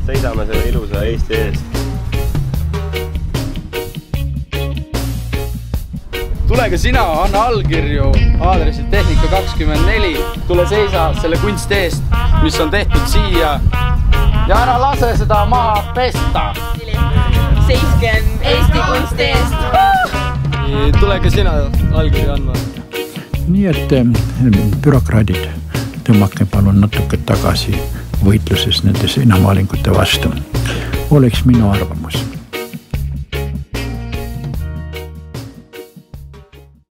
Sõidame selle ilusa Eesti eest. Tule ka sina, anna allkirju aadressil Tehnika 24. Tule seisa selle kunsti eest, mis on tehtud siia. Ja ära lase seda maha pesta. Seisken Eesti kunsti eest. Tule ka sina allkirju andma. Nii et bürokraadid, tõmmake palun natuke tagasi võitluses nende seinamaalingute vastu. Oleks minu arvamus.